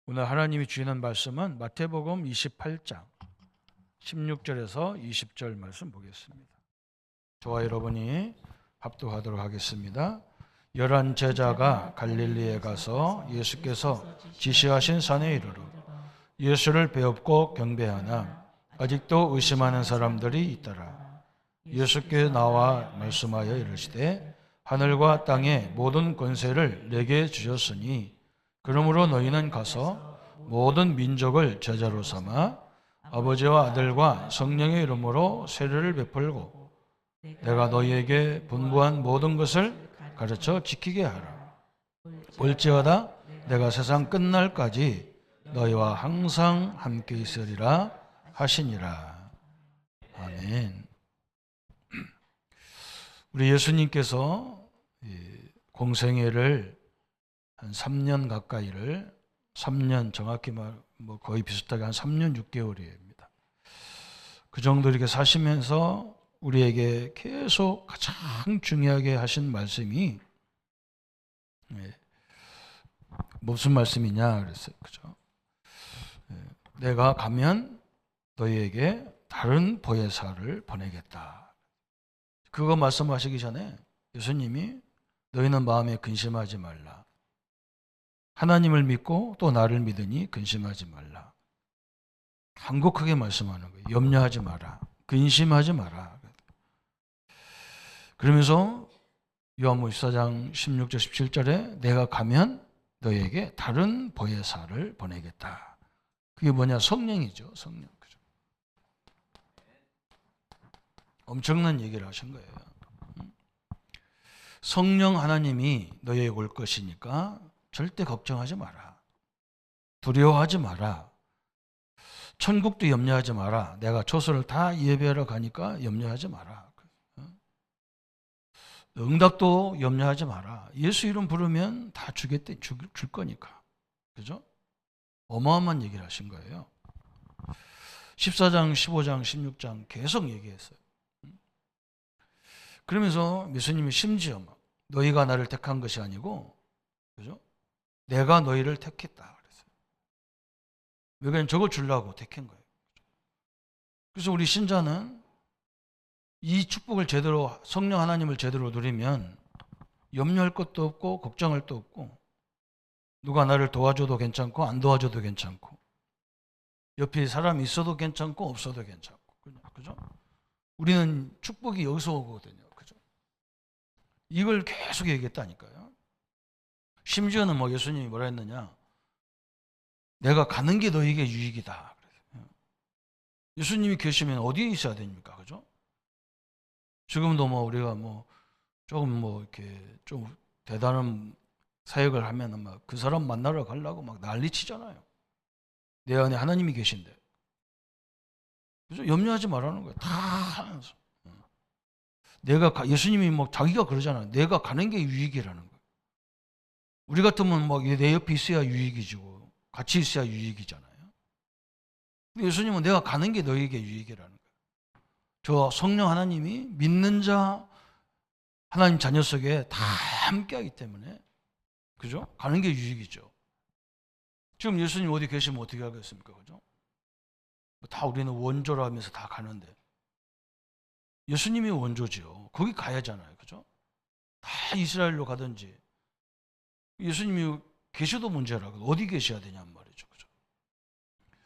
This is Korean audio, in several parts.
오늘 하나님이 주시는 말씀은 마태복음 28장 16절에서 20절 말씀 보겠습니다. 저와 여러분이 합독하도록 하겠습니다. 11 제자가 갈릴리에 가서 예수께서 지시하신 산에 이르러 예수를 배웁고 경배하나 아직도 의심하는 사람들이 있더라. 예수께 나와 말씀하여 이르시되 하늘과 땅의 모든 권세를 내게 주셨으니 그러므로 너희는 가서 모든 민족을 제자로 삼아 아버지와 아들과 성령의 이름으로 세례를 베풀고 내가 너희에게 분부한 모든 것을 가르쳐 지키게 하라. 볼지어다 내가 세상 끝날까지 너희와 항상 함께 있으리라 하시니라. 아멘. 우리 예수님께서 공생애를 한 3년 가까이를 3년 정확히 뭐 거의 비슷하게 한 3년 6개월입니다. 그 정도 이렇게 사시면서 우리에게 계속 가장 중요하게 하신 말씀이 무슨 말씀이냐 그랬어요. 그죠? 내가 가면 너희에게 다른 보혜사를 보내겠다. 그거 말씀하시기 전에 예수님이 너희는 마음에 근심하지 말라. 하나님을 믿고 또 나를 믿으니 근심하지 말라. 간곡하게 말씀하는 거예요. 염려하지 마라. 근심하지 마라. 그러면서 요한복음 14장 16절 17절에 내가 가면 너에게 다른 보혜사를 보내겠다. 그게 뭐냐? 성령이죠. 성령. 그죠? 엄청난 얘기를 하신 거예요. 성령 하나님이 너에게 올 것이니까 절대 걱정하지 마라. 두려워하지 마라. 천국도 염려하지 마라. 내가 조서를 다 예배하러 가니까 염려하지 마라. 응답도 염려하지 마라. 예수 이름 부르면 다 주겠대, 줄 거니까. 그죠? 어마어마한 얘기를 하신 거예요. 14장, 15장, 16장 계속 얘기했어요. 그러면서 예수님이 심지어 너희가 나를 택한 것이 아니고, 그죠? 내가 너희를 택했다 그랬어요. 왜냐하면 저거 주려고 택한 거예요. 그래서 우리 신자는 이 축복을 제대로, 성령 하나님을 제대로 누리면 염려할 것도 없고 걱정할 것도 없고 누가 나를 도와줘도 괜찮고 안 도와줘도 괜찮고 옆에 사람이 있어도 괜찮고 없어도 괜찮고, 그죠? 우리는 축복이 여기서 오거든요. 그죠? 이걸 계속 얘기했다니까요. 심지어는 뭐 예수님이 뭐라 했느냐? 내가 가는 게 너에게 유익이다. 예수님이 계시면 어디에 있어야 됩니까? 그죠? 지금도 뭐 우리가 뭐 조금 뭐 이렇게 좀 대단한 사역을 하면은 막 그 사람 만나러 가려고 막 난리 치잖아요. 내 안에 하나님이 계신데. 그죠? 염려하지 말라는 거예요. 다 하면서. 예수님이 뭐 자기가 그러잖아요. 내가 가는 게 유익이라는 거예요. 우리 같으면 막 내 옆에 있어야 유익이고 같이 있어야 유익이잖아요. 예수님은 내가 가는 게 너에게 유익이라는 거예요. 저 성령 하나님이 믿는 자 하나님 자녀 속에 다 함께하기 때문에, 그죠? 가는 게 유익이죠. 지금 예수님 어디 계시면 어떻게 하겠습니까? 그죠? 다 우리는 원조라 하면서 다 가는데 예수님이 원조지요. 거기 가야잖아요. 그죠? 다 이스라엘로 가든지 예수님이 계셔도 문제라. 어디 계셔야 되냔 말이죠. 그죠?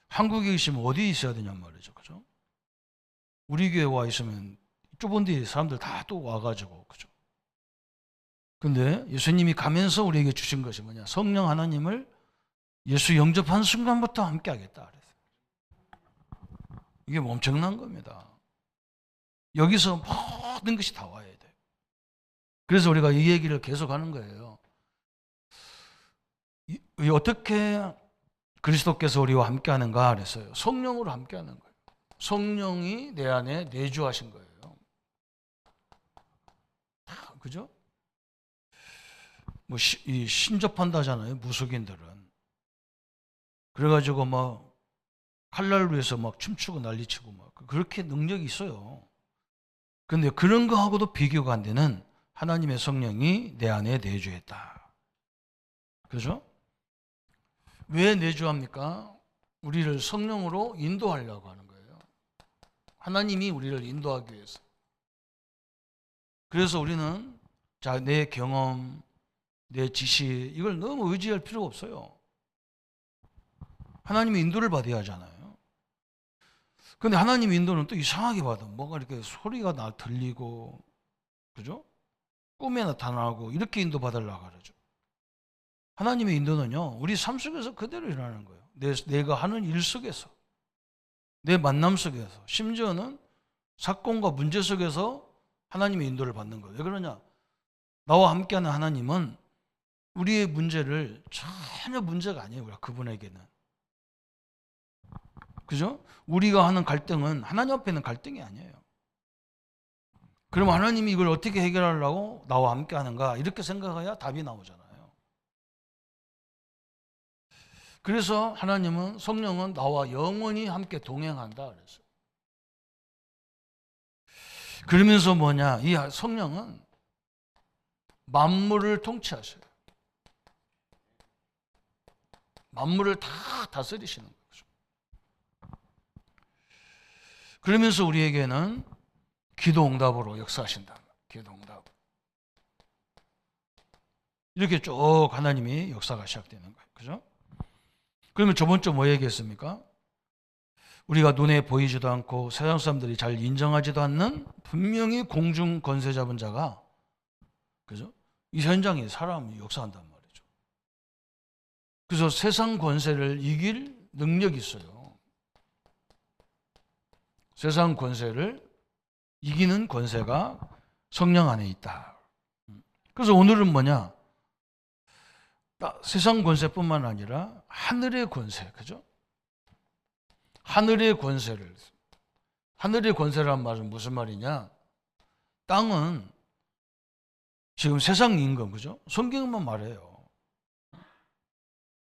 한국에 계시면 어디 있어야 되냔 말이죠. 그죠? 우리 교회 와 있으면 좁은 데 사람들 다 또 와가지고, 그죠? 근데 예수님이 가면서 우리에게 주신 것이 뭐냐? 성령 하나님을 예수 영접한 순간부터 함께 하겠다 그랬어요. 이게 엄청난 겁니다. 여기서 모든 것이 다 와야 돼요. 그래서 우리가 이 얘기를 계속 하는 거예요. 어떻게 그리스도께서 우리와 함께 하는가 그랬어요. 성령으로 함께 하는 거예요. 성령이 내 안에 내주하신 거예요. 다, 그죠? 뭐 신접한다잖아요. 무속인들은. 그래가지고 막 칼날로 해서 막 춤추고 난리치고 막 그렇게 능력이 있어요. 근데 그런 거하고도 비교가 안 되는 하나님의 성령이 내 안에 내주했다. 그죠? 왜 내주합니까? 우리를 성령으로 인도하려고 하는 거예요. 하나님이 우리를 인도하기 위해서. 그래서 우리는 내 경험, 내 지식 이걸 너무 의지할 필요가 없어요. 하나님의 인도를 받아야 하잖아요. 그런데 하나님의 인도는 또 이상하게 받아. 뭔가 이렇게 소리가 들리고, 그죠? 꿈에 나타나고 이렇게 인도받으려고 그러죠. 하나님의 인도는요, 우리 삶 속에서 그대로 일어나는 거예요. 내가 하는 일 속에서, 내 만남 속에서, 심지어는 사건과 문제 속에서 하나님의 인도를 받는 거예요. 왜 그러냐? 나와 함께하는 하나님은 우리의 문제를 전혀 문제가 아니에요. 그분에게는. 그죠? 우리가 하는 갈등은 하나님 앞에는 갈등이 아니에요. 그럼 하나님이 이걸 어떻게 해결하려고 나와 함께 하는가? 이렇게 생각해야 답이 나오잖아요. 그래서 하나님은, 성령은 나와 영원히 함께 동행한다 그랬어요. 그러면서 뭐냐? 이 성령은 만물을 통치하셔요. 만물을 다 다스리시는 거죠. 그러면서 우리에게는 기도 응답으로 역사하신다. 기도 응답. 이렇게 쭉 하나님이 역사가 시작되는 거예요. 그죠? 그러면 저번 주 뭐 얘기했습니까? 우리가 눈에 보이지도 않고 세상 사람들이 잘 인정하지도 않는 분명히 공중 권세 잡은 자가, 그죠? 이 현장에 사람이 역사한단 말이죠. 그래서 세상 권세를 이길 능력이 있어요. 세상 권세를 이기는 권세가 성령 안에 있다. 그래서 오늘은 뭐냐? 세상 권세뿐만 아니라 하늘의 권세, 그죠? 하늘의 권세를. 하늘의 권세란 말은 무슨 말이냐? 땅은 지금 세상 임금, 그죠? 성경만 말해요.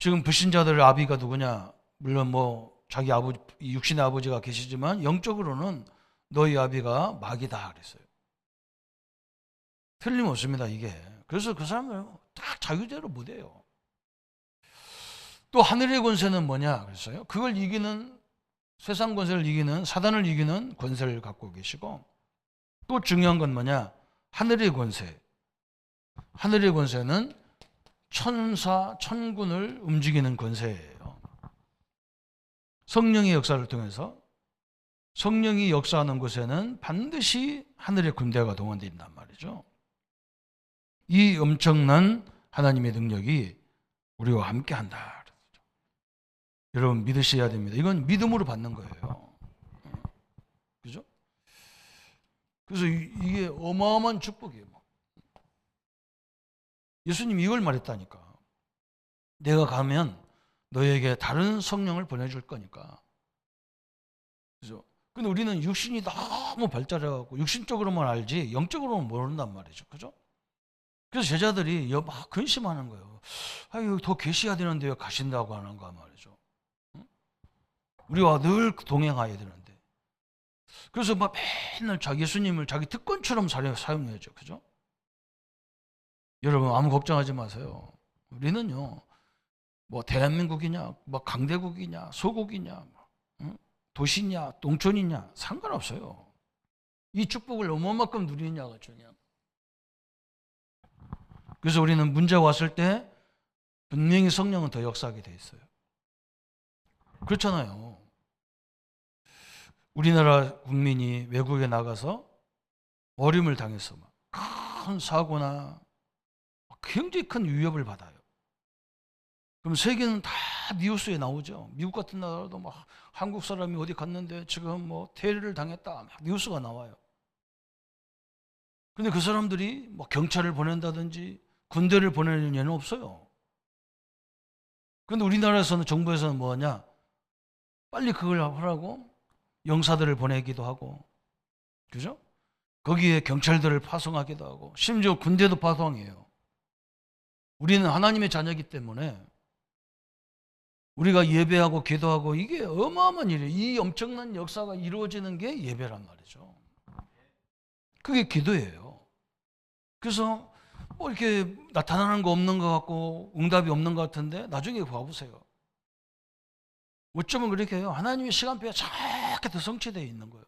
지금 불신자들의 아비가 누구냐? 물론 뭐 자기 아버지, 육신의 아버지가 계시지만 영적으로는 너희 아비가 마귀다 그랬어요. 틀림없습니다, 이게. 그래서 그 사람을 딱 자유대로 못해요. 또 하늘의 권세는 뭐냐 그랬어요? 그걸 이기는, 세상 권세를 이기는, 사단을 이기는 권세를 갖고 계시고, 또 중요한 건 뭐냐? 하늘의 권세. 하늘의 권세는 천사, 천군을 움직이는 권세예요. 성령의 역사를 통해서, 성령이 역사하는 곳에는 반드시 하늘의 군대가 동원된단 말이죠. 이 엄청난 하나님의 능력이 우리와 함께 한다. 여러분 믿으셔야 됩니다. 이건 믿음으로 받는 거예요. 그죠? 그래서 이게 어마어마한 축복이에요. 예수님이 이걸 말했다니까. 내가 가면 너에게 다른 성령을 보내줄 거니까. 그죠? 근데 우리는 육신이 너무 발달해갖고 육신적으로만 알지 영적으로는 모른단 말이죠. 그죠? 그래서 제자들이 막 근심하는 거예요. 아유, 더 계셔야 되는데 왜 가신다고 하는가 말이죠. 우리와 늘 동행해야 되는데. 그래서 막 맨날 예수님을 자기 특권처럼 사용해야죠. 그죠? 여러분 아무 걱정하지 마세요. 우리는요, 뭐 대한민국이냐, 뭐 강대국이냐, 소국이냐, 도시냐, 농촌이냐 상관없어요. 이 축복을 얼마만큼 누리느냐가 중요해요. 그래서 우리는 문제가 왔을 때 분명히 성령은 더 역사하게 돼 있어요. 그렇잖아요. 우리나라 국민이 외국에 나가서 어려움을 당해서 큰 사고나 굉장히 큰 위협을 받아요. 그럼 세계는 다 뉴스에 나오죠. 미국 같은 나라도 막 한국 사람이 어디 갔는데 지금 뭐 테러를 당했다 막 뉴스가 나와요. 근데 그 사람들이 뭐 경찰을 보낸다든지 군대를 보내는 예는 없어요. 그런데 우리나라에서는, 정부에서는 뭐냐? 빨리 그걸 하라고 영사들을 보내기도 하고, 그죠? 거기에 경찰들을 파송하기도 하고, 심지어 군대도 파송해요. 우리는 하나님의 자녀이기 때문에 우리가 예배하고 기도하고 이게 어마어마한 일이에요. 이 엄청난 역사가 이루어지는 게 예배란 말이죠. 그게 기도예요. 그래서 뭐 이렇게 나타나는 거 없는 것 같고 응답이 없는 것 같은데 나중에 봐보세요. 어쩌면 그렇게 해요. 하나님의 시간표가 정확히 더 성취되어 있는 거예요.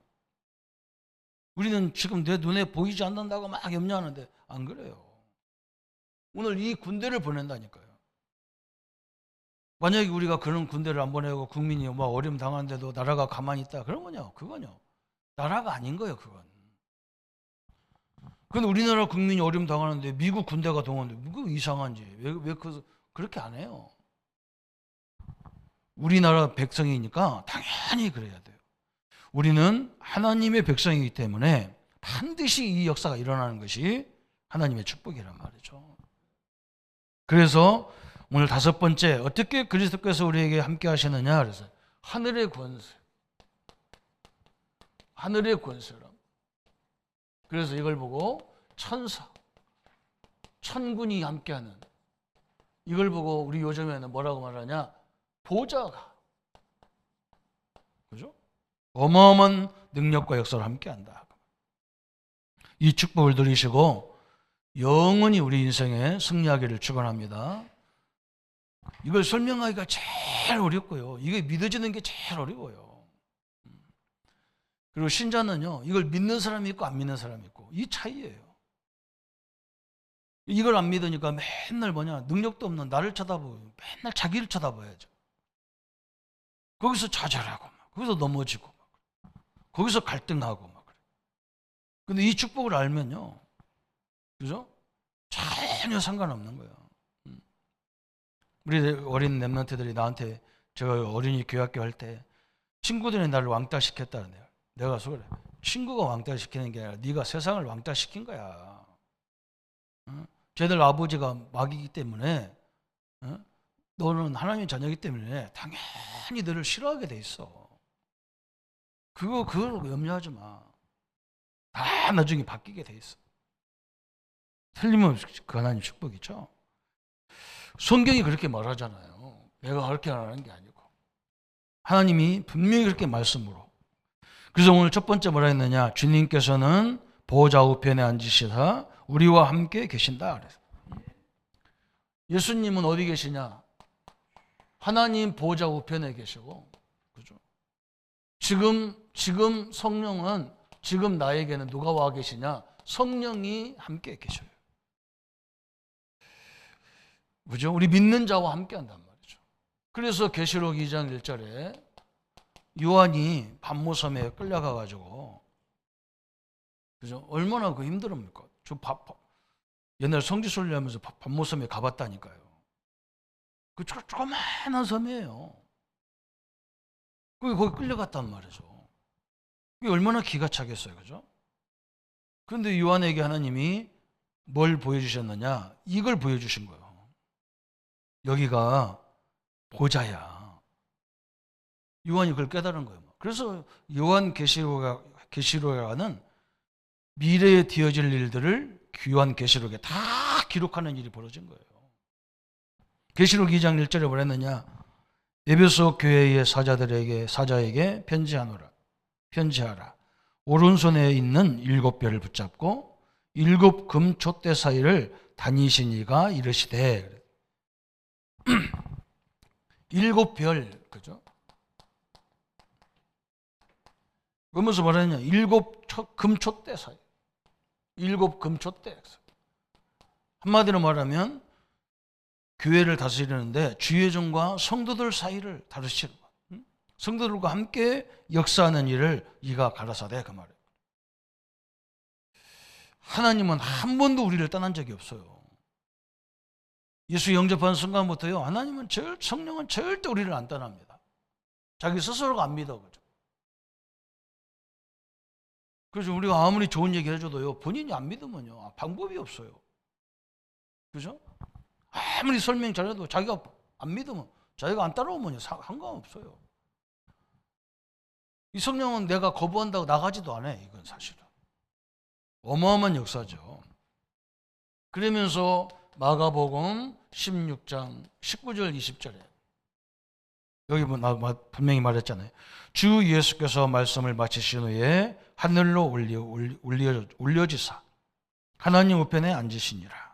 우리는 지금 내 눈에 보이지 않는다고 막 염려하는데 안 그래요. 오늘 이 군대를 보낸다니까요. 만약에 우리가 그런 군대를 안 보내고 국민이 막 어려움 당하는데도 나라가 가만히 있다. 그러면요, 그건요, 나라가 아닌 거예요, 그건. 근데 우리나라 국민이 어려움 당하는데 미국 군대가 동원돼. 그거 이상한지. 왜 그렇게 안 해요? 우리나라 백성이니까 당연히 그래야 돼요. 우리는 하나님의 백성이기 때문에 반드시 이 역사가 일어나는 것이 하나님의 축복이란 말이죠. 그래서 오늘 5번째, 어떻게 그리스도께서 우리에게 함께 하시느냐? 그래서 하늘의 권세. 하늘의 권세라. 그래서 이걸 보고 천사, 천군이 함께하는, 이걸 보고 우리 요즘에는 뭐라고 말하냐? 보좌가. 그죠? 어마어마한 능력과 역사를 함께한다. 이 축복을 누리시고 영원히 우리 인생에 승리하기를 축원합니다. 이걸 설명하기가 제일 어렵고요. 이게 믿어지는 게 제일 어려워요. 그리고 신자는요, 이걸 믿는 사람이 있고 안 믿는 사람이 있고 이 차이예요. 이걸 안 믿으니까 맨날 능력도 없는 나를 쳐다보고 맨날 자기를 쳐다봐야죠. 거기서 좌절하고 거기서 넘어지고 거기서 갈등하고 막 그래. 근데 이 축복을 알면요, 그죠? 전혀 상관없는 거예요. 우리 어린 랩런트들이 나한테, 제가 어린이 교학교 할 때 친구들이 나를 왕따시켰다는데요. 내가 그래, 친구가 왕따시키는 게 아니라 네가 세상을 왕따시킨 거야. 쟤들 아버지가 마귀이기 때문에, 너는 하나님의 자녀이기 때문에 당연히 너를 싫어하게 돼 있어. 그걸 염려하지 마. 다 나중에 바뀌게 돼 있어. 틀림없이 그 하나님 축복이죠. 성경이 그렇게 말하잖아요. 내가 그렇게 말하는 게 아니고 하나님이 분명히 그렇게 말씀으로. 그래서 오늘 첫 번째 뭐라 했느냐? 주님께서는 보좌 우편에 앉으시사 우리와 함께 계신다 그래서. 예수님은 어디 계시냐? 하나님 보좌 우편에 계시고, 그죠? 지금 성령은, 지금 나에게는 누가 와 계시냐? 성령이 함께 계셔요. 그죠? 우리 믿는 자와 함께 한단 말이죠. 그래서 계시록 2장 1절에 요한이 반모섬에 끌려가가지고, 그죠? 얼마나 그 힘들합니까? 저 옛날 성지순례 하면서 반모섬에 가봤다니까요. 그 조그마한 섬이에요. 거기 끌려갔단 말이죠. 그게 얼마나 기가 차겠어요, 그죠? 그런데 요한에게 하나님이 뭘 보여주셨느냐? 이걸 보여주신 거예요. 여기가 보좌야. 요한이 그걸 깨달은 거예요. 그래서 요한 계시록에는 미래에 되어질 일들을 요한 계시록에 다 기록하는 일이 벌어진 거예요. 계시록 2장 1절에 뭐라 했느냐? 에베소 교회의 사자에게 편지하라. 오른손에 있는 7별을 붙잡고 7 금촛대 사이를 다니신 이가 이르시되. 7별, 그죠? 그러면서 말하냐? 7 금촛대 사이. 7 금촛대. 한마디로 말하면 교회를 다스리는데 주의종과 성도들 사이를 다루시는 거. 성도들과 함께 역사하는 일을 이가 가라사대, 그 말이에요. 하나님은 한 번도 우리를 떠난 적이 없어요. 예수 영접하는 순간부터요, 하나님은 성령은 절대 우리를 안 떠납니다. 자기 스스로가 안 믿어. 그죠? 그래서 우리가 아무리 좋은 얘기 해줘도요, 본인이 안 믿으면요, 방법이 없어요. 그죠? 아무리 설명 잘해도 자기가 안 믿으면, 자기가 안 따라오면요, 상관없어요. 이 성령은 내가 거부한다고 나가지도 않아요. 이건 사실은 어마어마한 역사죠. 그러면서 마가복음 16장 19절 20절에 여기 분명히 말했잖아요. 주 예수께서 말씀을 마치신 후에 하늘로 올려지사 하나님 우편에 앉으시니라.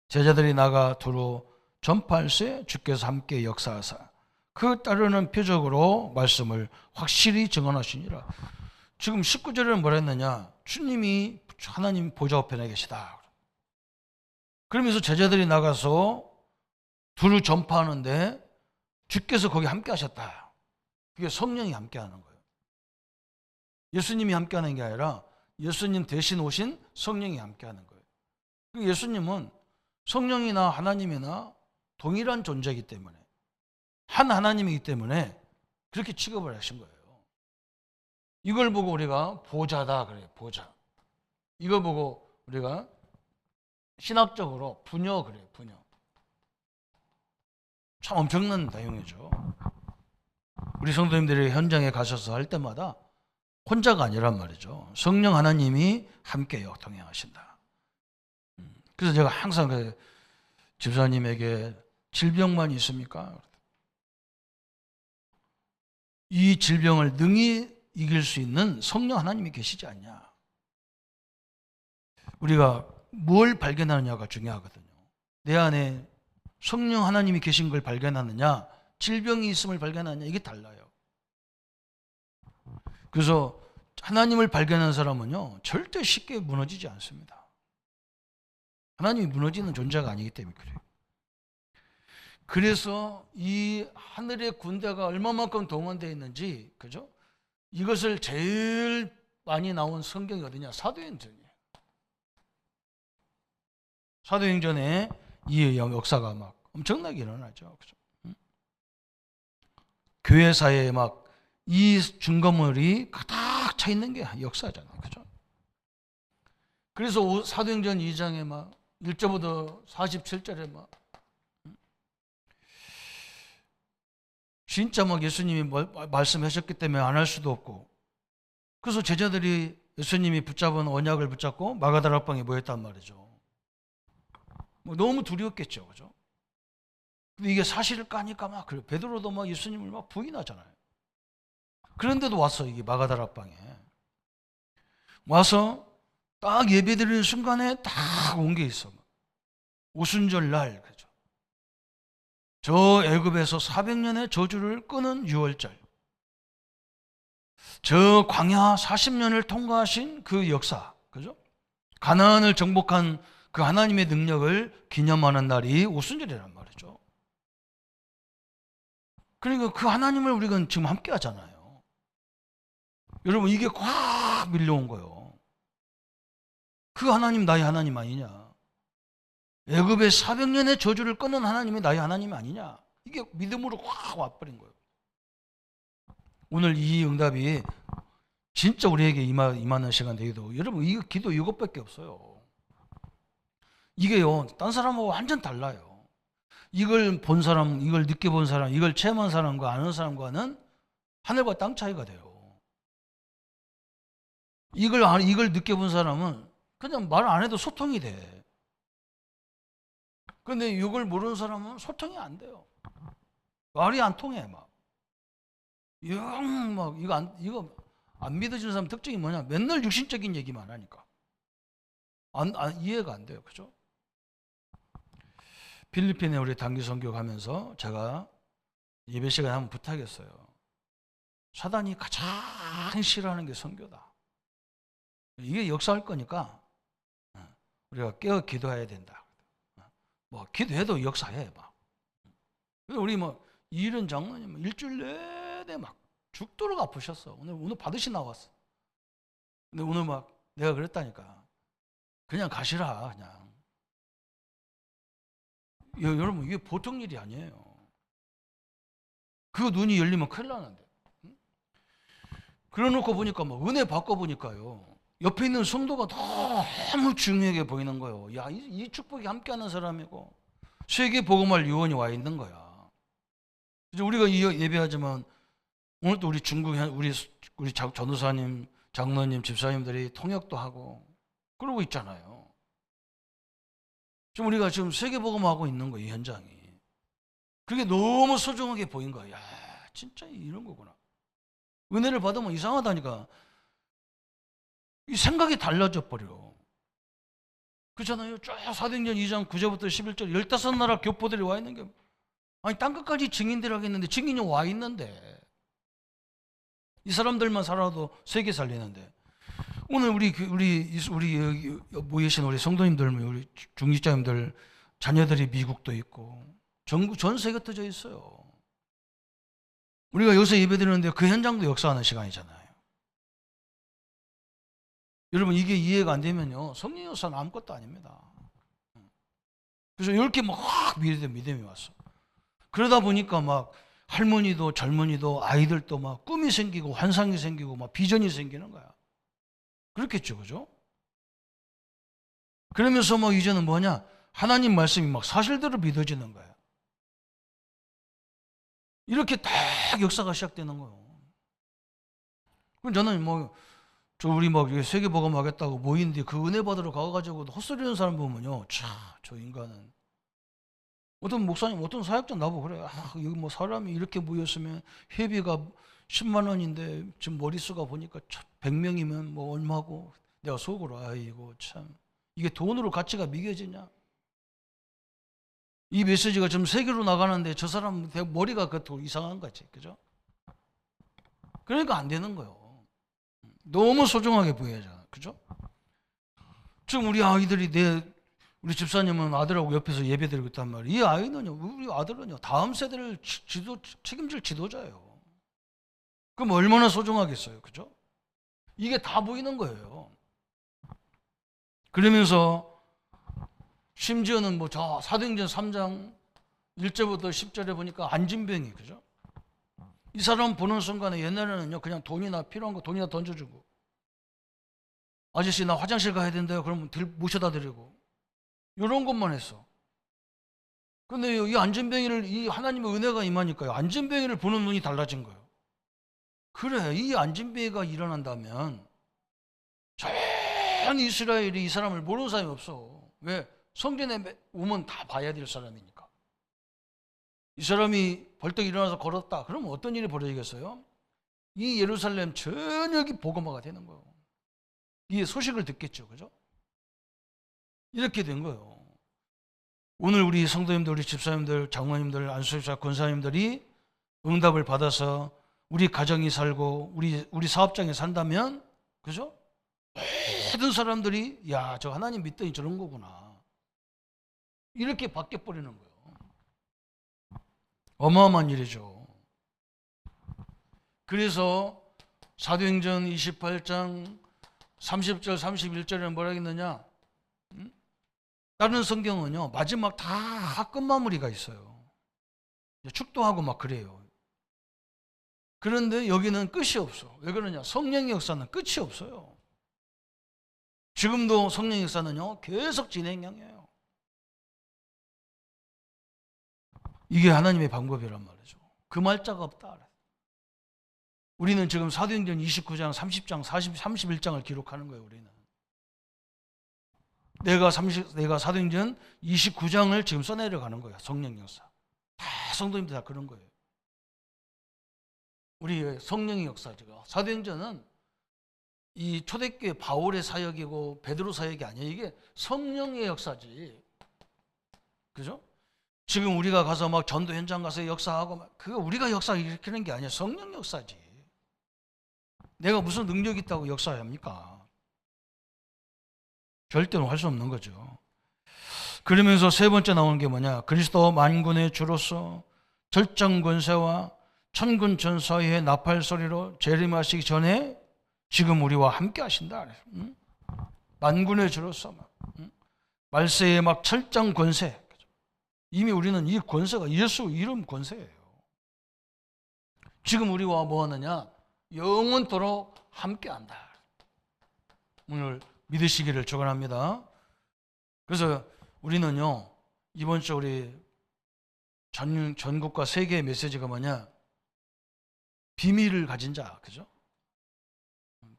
제자들이 나가 두루 전파할세 주께서 함께 역사하사 그 따르는 표적으로 말씀을 확실히 증언하시니라. 지금 19절에는 뭐라 했느냐? 주님이 하나님 보좌 우편에 계시다. 그러면서 제자들이 나가서 둘을 전파하는데 주께서 거기 함께 하셨다. 그게 성령이 함께 하는 거예요. 예수님이 함께 하는 게 아니라 예수님 대신 오신 성령이 함께 하는 거예요. 예수님은 성령이나 하나님이나 동일한 존재이기 때문에, 한 하나님이기 때문에 그렇게 취급을 하신 거예요. 이걸 보고 우리가 보좌다 그래요. 보좌. 이걸 보고 우리가 신학적으로 부녀 그래요. 부녀. 참 엄청난 내용이죠. 우리 성도님들이 현장에 가셔서 할 때마다 혼자가 아니란 말이죠. 성령 하나님이 함께요. 동행하신다. 그래서 제가 항상 그 집사님에게 질병만 있습니까? 이 질병을 능히 이길 수 있는 성령 하나님이 계시지 않냐. 우리가 뭘 발견하느냐가 중요하거든요. 내 안에 성령 하나님이 계신 걸 발견하느냐, 질병이 있음을 발견하느냐, 이게 달라요. 그래서 하나님을 발견한 사람은요, 절대 쉽게 무너지지 않습니다. 하나님이 무너지는 존재가 아니기 때문에 그래요. 그래서 이 하늘의 군대가 얼마만큼 동원되어 있는지, 그죠? 이것을 제일 많이 나온 성경이 어디냐? 사도행전이에요. 사도행전에 이 역사가 막 엄청나게 일어나죠. 그죠? 교회사에 막 이 증거물이 가득 차 있는 게 역사잖아요. 그죠? 그래서 사도행전 2장에 막 1절부터 47절에 막 진짜 막 예수님이 말씀하셨기 때문에 안 할 수도 없고, 그래서 제자들이 예수님이 붙잡은 언약을 붙잡고 마가다락방에 모였단 말이죠. 뭐 너무 두려웠겠죠, 그죠? 근데 이게 사실을 까니까 막 그래. 베드로도 막 예수님을 막 부인하잖아요. 그런데도 왔어, 이게 마가다락방에 와서 딱 예배드리는 순간에 딱 온 게 있어. 오순절 날, 그죠? 저 애굽에서 400년의 저주를 끄는 6월절, 저 광야 40년을 통과하신 그 역사, 그죠? 가나안을 정복한 그 하나님의 능력을 기념하는 날이 오순절이란 말이죠. 그러니까 그 하나님을 우리가 지금 함께 하잖아요. 여러분, 이게 꽉 밀려온 거예요. 그 하나님 나의 하나님 아니냐? 애굽의 400년의 저주를 끊는 하나님이 나의 하나님 아니냐? 이게 믿음으로 확 와버린 거예요. 오늘 이 응답이 진짜 우리에게 임하는 시간 되기도, 여러분, 이 기도 이것밖에 없어요. 이게요, 딴 사람하고 완전 달라요. 이걸 본 사람, 이걸 느껴본 사람, 이걸 체험한 사람과 아는 사람과는 하늘과 땅 차이가 돼요. 이걸 느껴본 사람은 그냥 말 안 해도 소통이 돼. 근데 이걸 모르는 사람은 소통이 안 돼요. 말이 안 통해, 막. 이거 안 믿어지는 사람 특징이 뭐냐? 맨날 육신적인 얘기만 하니까. 이해가 안 돼요. 그죠? 필리핀에 우리 단기 선교 가면서 제가 예배 시간에 한번 부탁했어요. 사단이 가장 싫어하는 게 선교다. 이게 역사할 거니까 우리가 깨어 기도해야 된다. 뭐 기도해도 역사해 막. 우리 뭐 이런 장로님 일주일 내내 막 죽도록 아프셨어. 오늘 받으시 나왔어. 근데 오늘 막 내가 그랬다니까. 그냥 가시라 그냥. 여러분, 이게 보통 일이 아니에요. 그 눈이 열리면 큰일 나는데. 그러놓고 보니까 막 은혜 받고 보니까요, 옆에 있는 성도가 너무 중요하게 보이는 거예요. 야, 이 축복이 함께하는 사람이고 세계 복음할 요원이 와 있는 거야. 그래서 우리가 예배하지만 오늘 또 우리 중국 우리 전도사님, 장로님, 집사님들이 통역도 하고 그러고 있잖아요. 지금 우리가 지금 세계 복음하고 있는 거예요, 이 현장이. 그게 너무 소중하게 보인 거야. 야, 진짜 이런 거구나. 은혜를 받으면 이상하다니까. 이 생각이 달라져 버려. 그렇잖아요. 쭉 사도행전 2장 9절부터 11절 15나라 교포들이 와 있는 게 아니 땅끝까지 증인들 하겠는데 증인이 와 있는데 이 사람들만 살아도 세계 살리는데 오늘 우리 여기 모이신 우리 성도님들, 우리 중직자님들 자녀들이 미국도 있고 전 세계 흩어져 있어요. 우리가 여기서 예배드리는데 그 현장도 역사하는 시간이잖아요. 여러분 이게 이해가 안 되면요 성령 역사는 아무것도 아닙니다. 그래서 이렇게 막 믿음이 왔어. 그러다 보니까 막 할머니도 젊은이도 아이들도 막 꿈이 생기고 환상이 생기고 막 비전이 생기는 거야. 그렇겠죠, 그죠? 그러면서 막 이제는 뭐냐? 하나님 말씀이 막 사실대로 믿어지는 거야. 이렇게 딱 역사가 시작되는 거예요. 그럼 저는 우리 세계복음 하겠다고 모이는데 그 은혜 받으러 가가지고 헛소리하는 사람 보면요. 저 인간은. 어떤 목사님, 어떤 사역자 나보고 그래. 여기 사람이 이렇게 모였으면 회비가 10만 원인데 지금 머릿수가 보니까 100명이면 얼마고. 내가 속으로 아이고 참. 이게 돈으로 가치가 미겨지냐? 이 메시지가 좀 세계로 나가는데 저 사람 머리가 이상한 거지. 그죠? 그러니까 안 되는 거예요. 너무 소중하게 보여야죠. 그죠? 지금 우리 아이들이 우리 집사님은 아들하고 옆에서 예배드리고 있단 말이에요. 이 아이는요, 우리 아들은요, 다음 세대를 책임질 지도자예요. 그럼 얼마나 소중하겠어요. 그죠? 이게 다 보이는 거예요. 그러면서 심지어는 사도행전 3장 1절부터 10절에 보니까 안진병이, 그죠? 이 사람 보는 순간에 옛날에는요, 그냥 돈이나 필요한 거 돈이나 던져주고, 아저씨 나 화장실 가야 된대요. 그러면 모셔다 드리고, 이런 것만 했어. 근데 이 안진병이를, 이 하나님의 은혜가 임하니까요, 안진병이를 보는 눈이 달라진 거예요. 그래, 이 안진병이가 일어난다면 전 이스라엘이 이 사람을 모르는 사람이 없어. 왜? 성전에 오면 다 봐야 될 사람이니까. 이 사람이 벌떡 일어나서 걸었다. 그러면 어떤 일이 벌어지겠어요? 이 예루살렘 전역이 복음화가 되는 거예요. 이 소식을 듣겠죠. 그죠? 이렇게 된 거예요. 오늘 우리 성도님들, 우리 집사님들, 장로님들, 안수집사, 권사님들이 응답을 받아서 우리 가정이 살고 우리 사업장에 산다면, 그죠? 모든 사람들이 야, 저 하나님 믿더니 저런 거구나. 이렇게 바뀌어버리는 거예요. 어마어마한 일이죠. 그래서 사도행전 28장 30절 31절에는 뭐라 했느냐? 다른 성경은요, 마지막 다 끝마무리가 있어요. 축도하고 막 그래요. 그런데 여기는 끝이 없어. 왜 그러냐? 성령의 역사는 끝이 없어요. 지금도 성령의 역사는요, 계속 진행형이에요. 이게 하나님의 방법이란 말이죠. 그 말자가 없다. 우리는 지금 사도행전 29장, 30장, 31장을 기록하는 거예요. 우리는. 내가 사도행전 29장을 지금 써내려가는 거예요. 성령 역사. 다 성도님들 다 그런 거예요. 우리 성령의 역사죠. 사도행전은 이 초대교회 바울의 사역이고 베드로 사역이 아니에요. 이게 성령의 역사지. 그죠? 지금 우리가 가서 막 전도 현장 가서 역사하고 그거 우리가 역사 일으키는 게 아니에요. 성령 역사지. 내가 무슨 능력이 있다고 역사합니까? 절대로 할 수 없는 거죠. 그러면서 세 번째 나오는 게 뭐냐? 그리스도 만군의 주로서 절정 권세와 천군 전사의 나팔 소리로 재림하시기 전에 지금 우리와 함께 하신다. 만군의 주로서 말세의 막 철장 권세. 이미 우리는 이 권세가 예수 이름 권세예요. 지금 우리와 뭐 하느냐? 영원토록 함께 한다. 오늘 믿으시기를 축원합니다. 그래서 우리는요, 이번 주 우리 전국과 세계의 메시지가 뭐냐? 비밀을 가진 자, 그죠?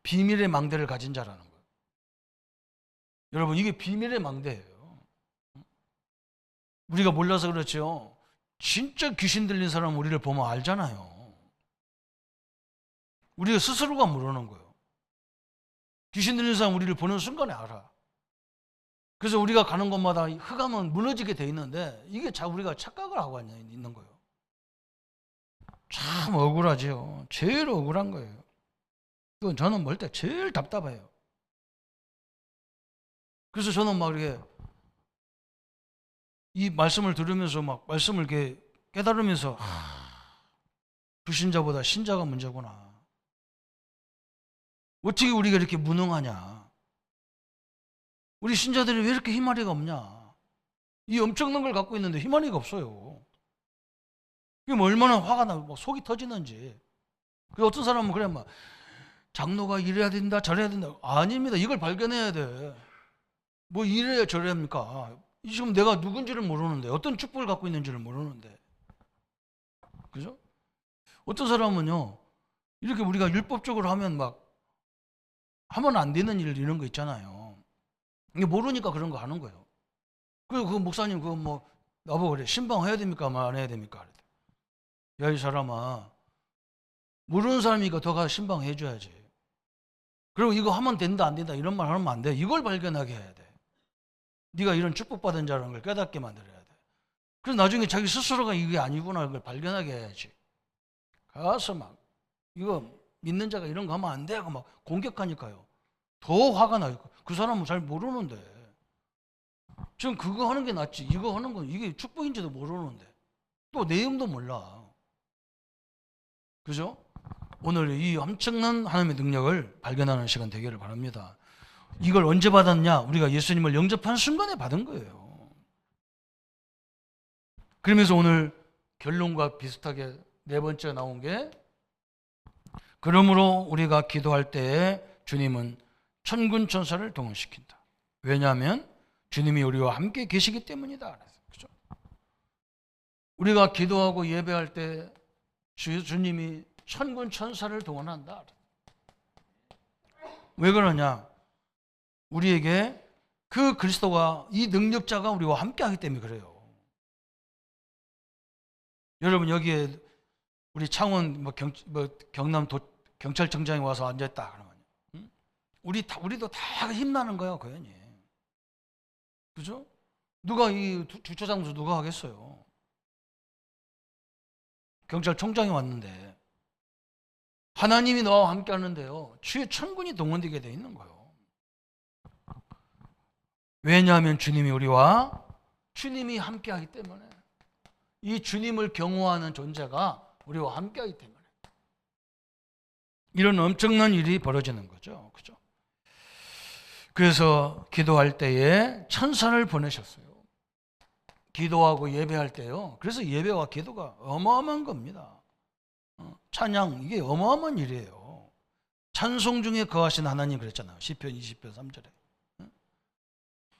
비밀의 망대를 가진 자라는 거예요. 여러분, 이게 비밀의 망대예요. 우리가 몰라서 그렇죠. 진짜 귀신 들린 사람은 우리를 보면 알잖아요. 우리가 스스로가 모르는 거예요. 귀신 들린 사람 우리를 보는 순간에 알아. 그래서 우리가 가는 곳마다 흑암은 무너지게 돼 있는데 이게 우리가 착각을 하고 있는 거예요. 참 억울하죠. 제일 억울한 거예요. 그건 저는 볼 때 제일 답답해요. 그래서 저는 막 이렇게 이 말씀을 들으면서 막 말씀을 이렇게 깨달으면서 불신자보다 신자가 문제구나. 어떻게 우리가 이렇게 무능하냐. 우리 신자들이 왜 이렇게 희마리가 없냐. 이 엄청난 걸 갖고 있는데 희마리가 없어요. 이게 뭐 얼마나 화가 나고 막 속이 터지는지. 그래서 어떤 사람은 그래 막 장로가 이래야 된다 저래야 된다. 아닙니다. 이걸 발견해야 돼. 뭐 이래야 저래야 합니까? 지금 내가 누군지를 모르는데 어떤 축복을 갖고 있는지를 모르는데. 그죠? 어떤 사람은요. 이렇게 우리가 율법적으로 하면 막 하면 안 되는 일 이런 거 있잖아요. 이게 모르니까 그런 거 하는 거예요. 그리고 그 목사님 그거 뭐 나보고 그래. 신방해야 됩니까? 안 해야 됩니까? 야, 이 사람아. 모르는 사람이니까 더 가서 신방해 줘야지. 그리고 이거 하면 된다 안 된다 이런 말 하면 안 돼. 이걸 발견하게 해야 돼. 네가 이런 축복받은 자라는 걸 깨닫게 만들어야 돼. 그래서 나중에 자기 스스로가 이게 아니구나 그걸 발견하게 해야지. 가서 막 이거 믿는 자가 이런 거 하면 안 돼 하고 막 공격하니까요. 더 화가 나요. 그 사람은 잘 모르는데. 지금 그거 하는 게 낫지. 이거 하는 건 이게 축복인지도 모르는데. 또 내용도 몰라. 그죠? 오늘 이 엄청난 하나님의 능력을 발견하는 시간 되기를 바랍니다. 이걸 언제 받았냐? 우리가 예수님을 영접한 순간에 받은 거예요. 그러면서 오늘 결론과 비슷하게 네 번째 나온 게 그러므로 우리가 기도할 때에 주님은 천군 천사를 동원시킨다. 왜냐하면 주님이 우리와 함께 계시기 때문이다. 그죠? 우리가 기도하고 예배할 때 주님이 천군 천사를 동원한다. 왜 그러냐? 우리에게 그 그리스도가 이 능력자가 우리와 함께하기 때문에 그래요. 여러분 여기에 우리 창원 경남 경찰청장이 와서 앉았다 그러면 우리도 다 힘나는 거야 거연이. 그죠? 누가 이 주차장소 누가 하겠어요? 경찰청장이 왔는데 하나님이 너와 함께 하는데요. 주의 천군이 동원되게 돼 있는 거예요. 왜냐하면 주님이 함께 하기 때문에 이 주님을 경호하는 존재가 우리와 함께 하기 때문에 이런 엄청난 일이 벌어지는 거죠. 그죠? 그래서 기도할 때에 천사를 보내셨어요. 기도하고 예배할 때요. 그래서 예배와 기도가 어마어마한 겁니다. 찬양 이게 어마어마한 일이에요. 찬송 중에 거하신 하나님 그랬잖아요. 시편 20편 3절에.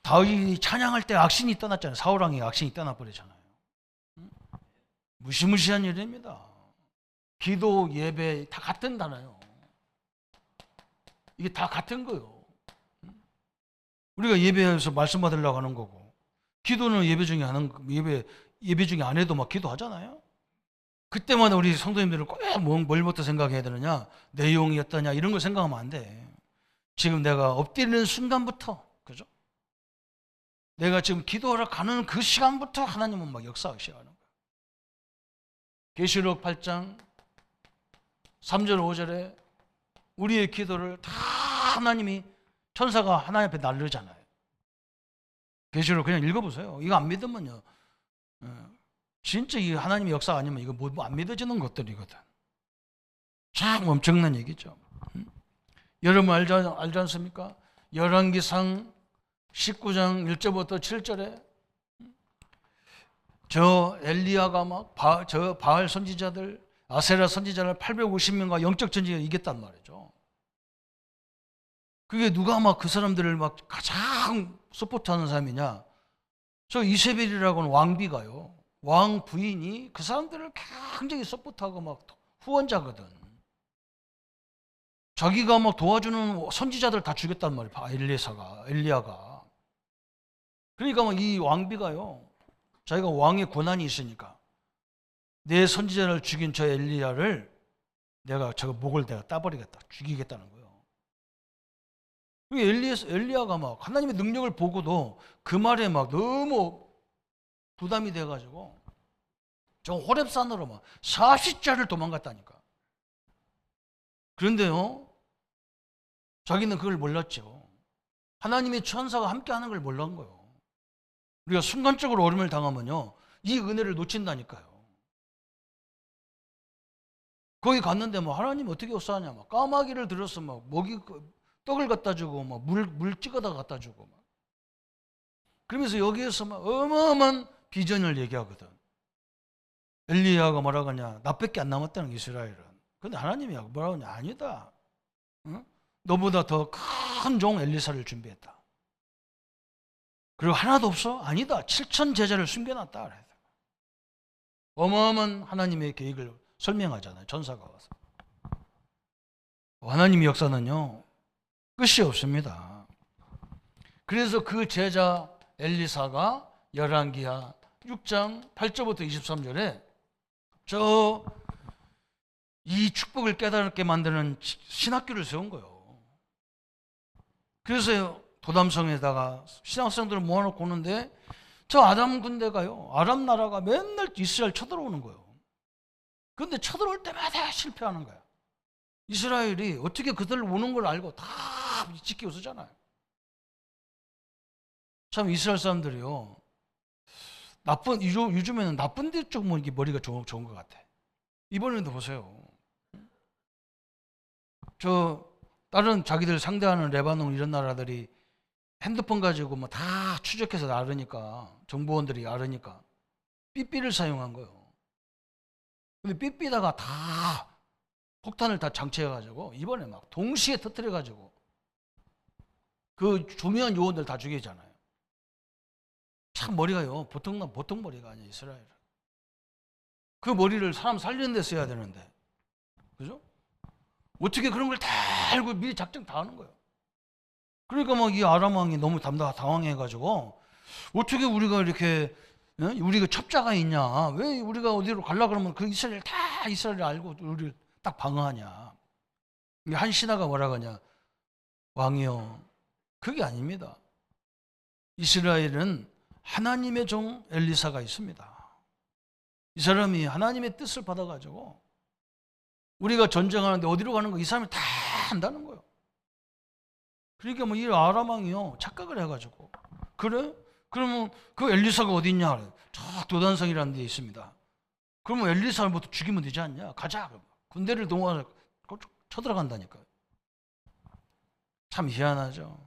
다윗이 찬양할 때 악신이 떠났잖아요. 사울왕이 악신이 떠나버리잖아요. 무시무시한 일입니다. 기도, 예배 다 같은 단어예요. 이게 다 같은 거예요. 우리가 예배에서 말씀 받으려고 하는 거고 기도는 예배 중에 안 해도 막 기도하잖아요. 그때마다 우리 성도님들은 꼭 뭘부터 생각해야 되느냐, 내용이 어떠냐 이런 걸 생각하면 안 돼. 지금 내가 엎드리는 순간부터, 그죠? 내가 지금 기도하러 가는 그 시간부터 하나님은 막 역사하기 시작하는 거예요. 계시록 8장 3절 5절에 우리의 기도를 다 하나님이 천사가 하나님 앞에 날르잖아요. 계시록 그냥 읽어보세요. 이거 안 믿으면요. 진짜 이 하나님의 역사 아니면 이거 뭐 안 믿어지는 것들이거든. 참 엄청난 얘기죠. 여러분 알지 않습니까? 열왕기상 19장 1절부터 7절에 저 엘리야가 막 바알 선지자들, 아세라 선지자를 850명과 영적 전쟁에 이겼단 말이죠. 그게 누가 막 그 사람들을 막 가장 서포트하는 사람이냐? 저 이세벨이라고는 왕비가요. 왕 부인이 그 사람들을 굉장히 서포트하고 막 후원자거든. 자기가 막 도와주는 선지자들 다 죽였단 말이에요. 엘리야가. 그러니까 막 이 왕비가요. 자기가 왕의 권한이 있으니까 내 선지자를 죽인 저 엘리야를 내가 저거 목을 내가 따버리겠다. 죽이겠다는 거예요. 엘리야가 막 하나님의 능력을 보고도 그 말에 막 너무 부담이 돼가지고 저 호렙산으로 막 40자를 도망갔다니까. 그런데요, 자기는 그걸 몰랐죠. 하나님의 천사가 함께하는 걸 몰란 거예요. 우리가 순간적으로 어려움을 당하면요, 이 은혜를 놓친다니까요. 거기 갔는데 뭐 하나님 어떻게 역사하냐, 막 까마귀를 들어서 막 먹이 떡을 갖다 주고 막 물 찍어다 갖다 주고 막. 그러면서 여기에서 막 어마어마한 비전을 얘기하거든. 엘리야가 뭐라고 하냐, 나밖에 안 남았다는 게 이스라엘은. 근데 하나님이 뭐라고 하냐, 아니다. 응? 너보다 더 큰 종 엘리사를 준비했다. 그리고 하나도 없어? 아니다. 7천 제자를 숨겨놨다. 그래서 어마어마한 하나님의 계획을 설명하잖아요. 전사가 와서. 하나님의 역사는요, 끝이 없습니다. 그래서 그 제자 엘리사가 열왕기하 6장 8절부터 23절에 이 축복을 깨달게 만드는 신학교를 세운 거예요. 그래서 도담성에다가 신학생들을 모아놓고 오는데 저 아람 군대가요, 아람 나라가 맨날 이스라엘 쳐들어오는 거예요. 그런데 쳐들어올 때마다 실패하는 거야. 이스라엘이 어떻게 그들 오는 걸 알고 다 지키고 쓰잖아요. 참 이스라엘 사람들이요, 요즘에는 나쁜 데 쪽 머리가 좋은 것 같아. 이번에도 보세요. 다른 자기들 상대하는 레바논 이런 나라들이 핸드폰 가지고 뭐 다 추적해서 알으니까, 정보원들이 알으니까 삐삐를 사용한 거예요. 근데 삐삐다가 다 폭탄을 다 장치해가지고 이번에 막 동시에 터뜨려가지고 그 조미한 요원들 다 죽이잖아요. 참 머리가요, 보통 머리가 아니에요, 이스라엘은. 그 머리를 사람 살리는 데 써야 되는데, 그죠? 어떻게 그런 걸 다 알고 미리 작전 다 하는 거예요. 그러니까 막 이 아람 왕이 너무 당황해가지고, 어떻게 우리가 이렇게, 우리가 첩자가 있냐, 왜 우리가 어디로 가려고 그러면 그 이스라엘 알고 우리를 딱 방어하냐. 한 신하가 뭐라고 하냐, 왕이요, 그게 아닙니다. 이스라엘은 하나님의 종 엘리사가 있습니다. 이 사람이 하나님의 뜻을 받아가지고 우리가 전쟁하는데 어디로 가는 거 이 사람이 다 안다는 거예요. 그러니까 뭐 이 아람 왕이요, 착각을 해가지고, 그래? 그러면 그 엘리사가 어디 있냐? 저 도단성이라는 데 있습니다. 그러면 엘리사를 뭐 죽이면 되지 않냐? 가자. 군대를 동원해서 쳐들어간다니까요. 참 희한하죠.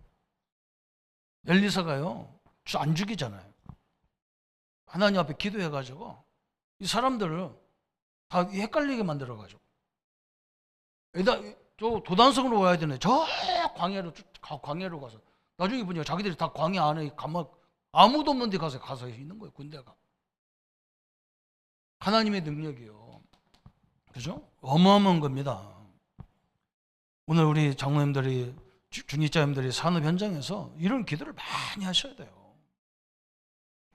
엘리사가요, 안 죽이잖아요. 하나님 앞에 기도해가지고 이 사람들을 다 헷갈리게 만들어가지고, 저 도단성으로 와야 되네. 저 광야로 가서 나중에 보니까 자기들이 다 광야 안에 아무도 없는 데 가서 있는 거예요, 군대가. 하나님의 능력이요, 그죠? 어마어마한 겁니다. 오늘 우리 장로님들이, 중직자님들이 산업 현장에서 이런 기도를 많이 하셔야 돼요.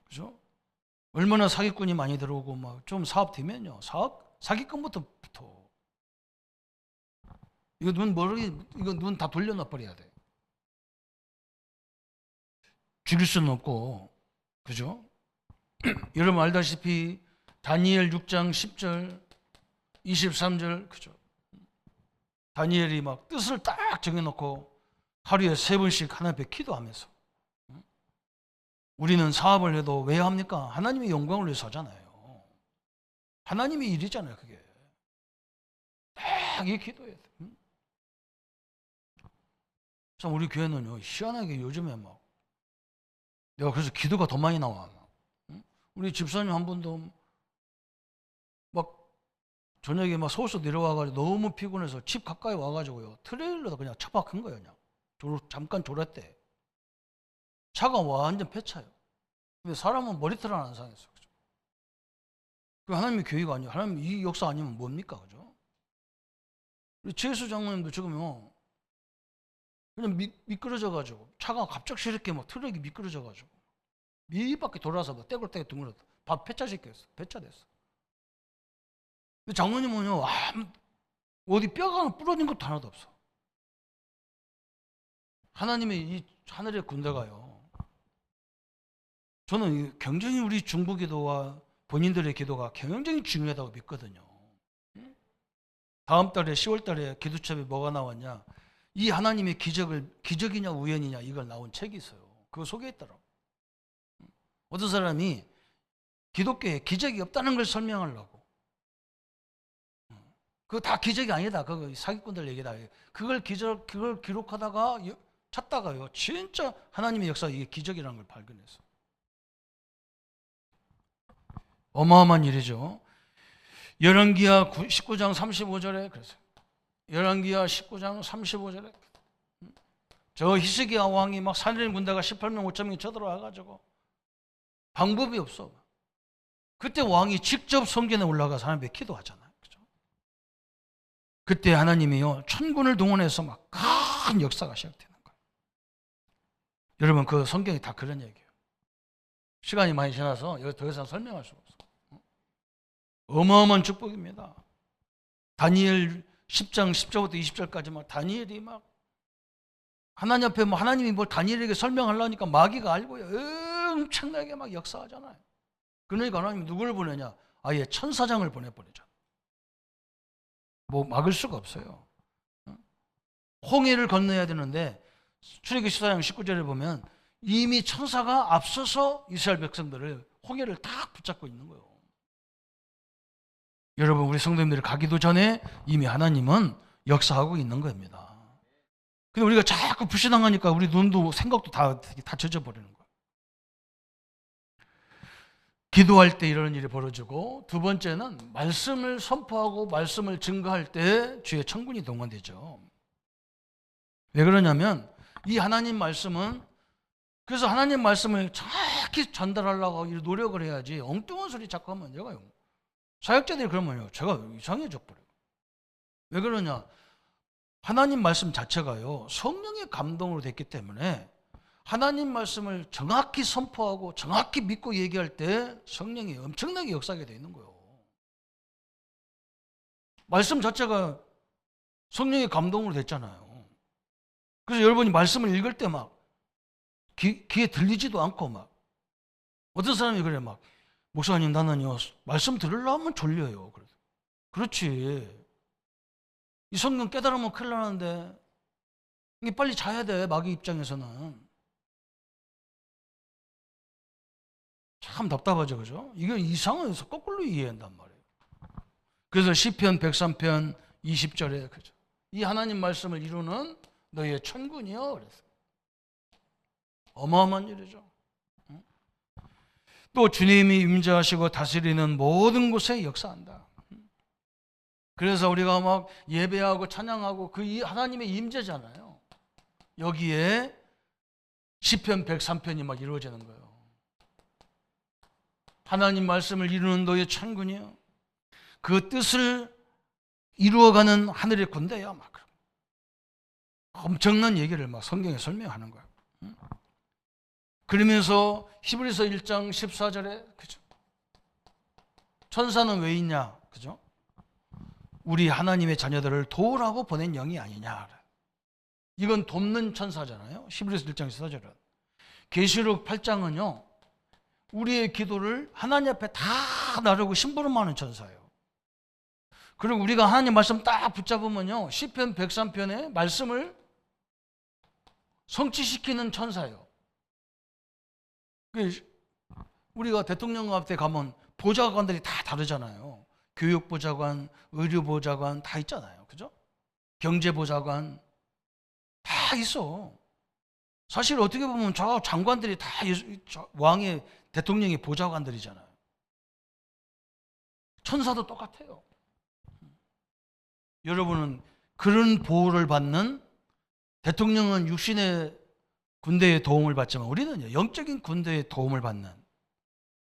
그죠? 얼마나 사기꾼이 많이 들어오고 막 좀 사업 되면요, 사기꾼부터 붙어. 이거 눈 다 돌려놔 버려야 돼. 죽일 수는 없고, 그죠? 여러분 알다시피 다니엘 6장 10절 23절, 그죠? 다니엘이 막 뜻을 딱 정해놓고 하루에 3번씩 하나님 앞에 기도하면서, 우리는 사업을 해도 왜 합니까? 하나님의 영광을 위해서 하잖아요. 하나님의 일이잖아요, 그게. 딱 이 기도해야 돼. 참 우리 교회는요, 희한하게 요즘에 막, 내가 그래서 기도가 더 많이 나와. 우리 집사님 한 분도 막 저녁에 막 서울서 내려와가지고 너무 피곤해서 집 가까이 와가지고요, 트레일러다 그냥 처박은 거예요. 그냥 잠깐 졸았대. 차가 완전 폐차예요. 근데 사람은 머리털 하나 안 상했어. 그죠? 그 하나님의 교회가 아니에요. 하나님 이 역사 아니면 뭡니까? 그죠? 우리 최수 장로님도 지금요, 그냥 미끄러져가지고, 차가 갑작스럽게 막 트럭이 미끄러져가지고 밑바퀴 돌아서 막 떼굴떼굴 둥글어 밥 폐차시켰어. 폐차됐어. 근데 장로님은요, 어디 뼈가 부러진 것도 하나도 없어. 하나님의 이 하늘의 군대가요, 저는 굉장히 우리 중보기도와 본인들의 기도가 굉장히 중요하다고 믿거든요. 다음 달에 10월 달에 기도첩에 뭐가 나왔냐? 이 하나님의 기적이냐 우연이냐 이걸 나온 책이 있어요. 그거 소개했더라고. 어떤 사람이 기독교에 기적이 없다는 걸 설명하려고. 그거 다 기적이 아니다. 그거 사기꾼들 얘기다. 그걸 기록하다가 찾다가요. 진짜 하나님의 역사 이게 기적이라는 걸 발견했어. 어마어마한 일이죠. 열왕기하 19장 35절에 그랬어요. 열왕기하 19장 35절에 저 히스기야 왕이 막 살인 군대가 18명 5천명이 쳐들어와가지고 방법이 없어. 그때 왕이 직접 성전에 올라가 사람에게 기도하잖아요. 그죠? 그때 하나님이요 천군을 동원해서 막 큰 역사가 시작되는 거예요. 여러분 그 성경이 다 그런 얘기예요. 시간이 많이 지나서 여기 더 이상 설명할 수가 없어요. 어마어마한 축복입니다. 다니엘 10장 10절부터 20절까지 막 다니엘이 막 하나님 앞에 뭐 하나님이 뭘 다니엘에게 설명하려니까 마귀가 알고요. 엄청나게 막 역사하잖아요. 그러니까 하나님이 누구를 보내냐? 아예 천사장을 보내버리죠. 뭐 막을 수가 없어요. 홍해를 건너야 되는데 출애굽기 14장 19절에 보면 이미 천사가 앞서서 이스라엘 백성들을 홍해를 딱 붙잡고 있는 거예요. 여러분 우리 성도님들이 가기도 전에 이미 하나님은 역사하고 있는 겁니다. 근데 우리가 자꾸 불신앙하니까 우리 눈도 생각도 다 젖어버리는 거예요. 기도할 때 이런 일이 벌어지고 두 번째는 말씀을 선포하고 말씀을 증거할 때 주의 천군이 동원되죠. 왜 그러냐면 이 하나님 말씀은 그래서 하나님 말씀을 정확히 전달하려고 노력을 해야지 엉뚱한 소리 자꾸 하면 내가요. 사역자들이 그러면요. 제가 이상해져 버려요. 왜 그러냐? 하나님 말씀 자체가요. 성령의 감동으로 됐기 때문에 하나님 말씀을 정확히 선포하고 정확히 믿고 얘기할 때 성령이 엄청나게 역사하게 되어 있는 거예요. 말씀 자체가 성령의 감동으로 됐잖아요. 그래서 여러분이 말씀을 읽을 때 막 귀에 들리지도 않고 막 어떤 사람이 그래 막 목사님 나는요 말씀 들으려면 졸려요. 그렇지. 이 성경 깨달으면 큰일 나는데 이게 빨리 자야 돼. 마귀 입장에서는. 참 답답하죠. 그죠? 이게 이상해서 거꾸로 이해한단 말이에요. 그래서 시편 103편 20절에 그죠? 이 하나님 말씀을 이루는 너희의 천군이여 그랬어요. 어마어마한 일이죠. 또 주님이 임재하시고 다스리는 모든 곳에 역사한다. 그래서 우리가 막 예배하고 찬양하고 그 하나님의 임재잖아요. 여기에 시편 103편이 막 이루어지는 거예요. 하나님 말씀을 이루는 너의 천군이요. 그 뜻을 이루어가는 하늘의 군대야. 막 엄청난 얘기를 막 성경에 설명하는 거예요. 그러면서 히브리서 1장 14절에 그죠? 천사는 왜 있냐? 그죠? 우리 하나님의 자녀들을 도우라고 보낸 영이 아니냐. 이건 돕는 천사잖아요. 히브리서 1장 14절은. 계시록 8장은요. 우리의 기도를 하나님 앞에 다 나르고 심부름하는 천사예요. 그리고 우리가 하나님 말씀 딱 붙잡으면요. 시편 103편의 말씀을 성취시키는 천사예요. 우리가 대통령 앞에 가면 보좌관들이 다 다르잖아요. 교육보좌관, 의료보좌관 다 있잖아요. 그죠? 경제보좌관 다 있어. 사실 어떻게 보면 저 장관들이 다 왕의 대통령의 보좌관들이잖아요. 천사도 똑같아요. 여러분은 그런 보호를 받는 대통령은 육신의 군대의 도움을 받지만 우리는요 영적인 군대의 도움을 받는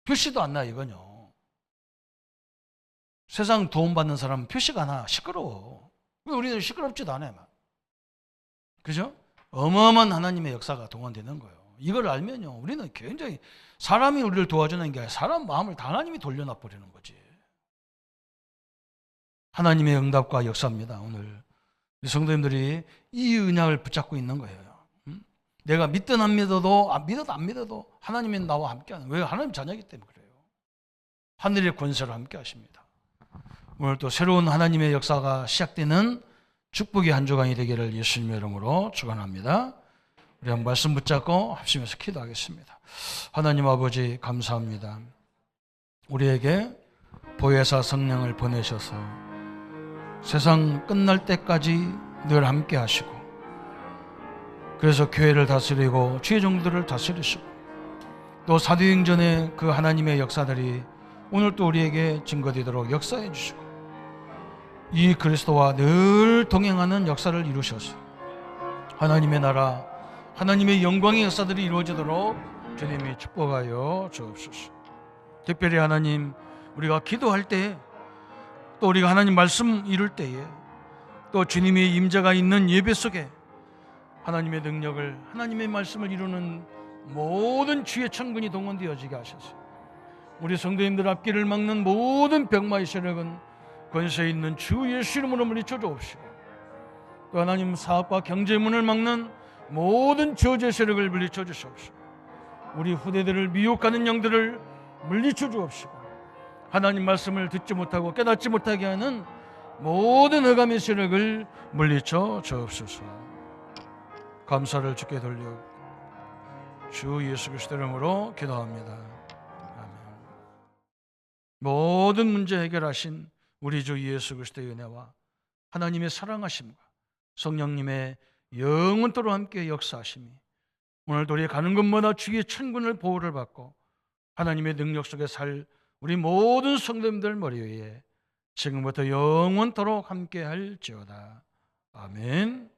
표시도 안 나 이거요. 세상 도움 받는 사람은 표시가 나 시끄러워. 우리는 시끄럽지도 않아요. 막. 그죠? 어마어마한 하나님의 역사가 동원되는 거예요. 이걸 알면요 우리는 굉장히 사람이 우리를 도와주는 게 아니라 사람 마음을 다 하나님이 돌려놔 버리는 거지. 하나님의 응답과 역사입니다. 오늘 우리 성도님들이 이 은약을 붙잡고 있는 거예요. 내가 믿든 안 믿어도 믿어도 안 믿어도 하나님이 나와 함께하는. 왜? 하나님 자녀이기 때문에 그래요. 하늘의 권세로 함께 하십니다. 오늘 또 새로운 하나님의 역사가 시작되는 축복의 한 주간이 되기를 예수님의 이름으로 축원합니다. 우리 한 말씀 붙잡고 합심해서 기도하겠습니다. 하나님 아버지 감사합니다. 우리에게 보혜사 성령을 보내셔서 세상 끝날 때까지 늘 함께 하시고, 그래서 교회를 다스리고 주의 종들을 다스리시고, 또 사도행전의 그 하나님의 역사들이 오늘 또 우리에게 증거되도록 역사해 주시고, 이 그리스도와 늘 동행하는 역사를 이루셔서 하나님의 나라, 하나님의 영광의 역사들이 이루어지도록 주님이 축복하여 주옵소서. 특별히 하나님, 우리가 기도할 때, 또 우리가 하나님 말씀 이룰 때에, 또 주님의 임재가 있는 예배 속에 하나님의 능력을, 하나님의 말씀을 이루는 모든 주의 천군이 동원되어지게 하셔서 우리 성도님들 앞길을 막는 모든 병마의 세력은 권세 있는 주 예수 이름으로 물리쳐 주옵시고, 또 하나님 사업과 경제문을 막는 모든 저주의 세력을 물리쳐 주시옵시고, 우리 후대들을 미혹하는 영들을 물리쳐 주옵시고, 하나님 말씀을 듣지 못하고 깨닫지 못하게 하는 모든 흑암의 세력을 물리쳐 주옵소서. 감사를 주께 돌려 주 예수 그리스도 이름으로 기도합니다. 아멘. 모든 문제 해결하신 우리 주 예수 그리스도의 은혜와 하나님의 사랑하심과 성령님의 영원토록 함께 역사하심이 오늘도 우리 가는 곳마다 주의 천군을 보호를 받고 하나님의 능력 속에 살 우리 모든 성도님들 머리 위에 지금부터 영원토록 함께 할지어다. 아멘.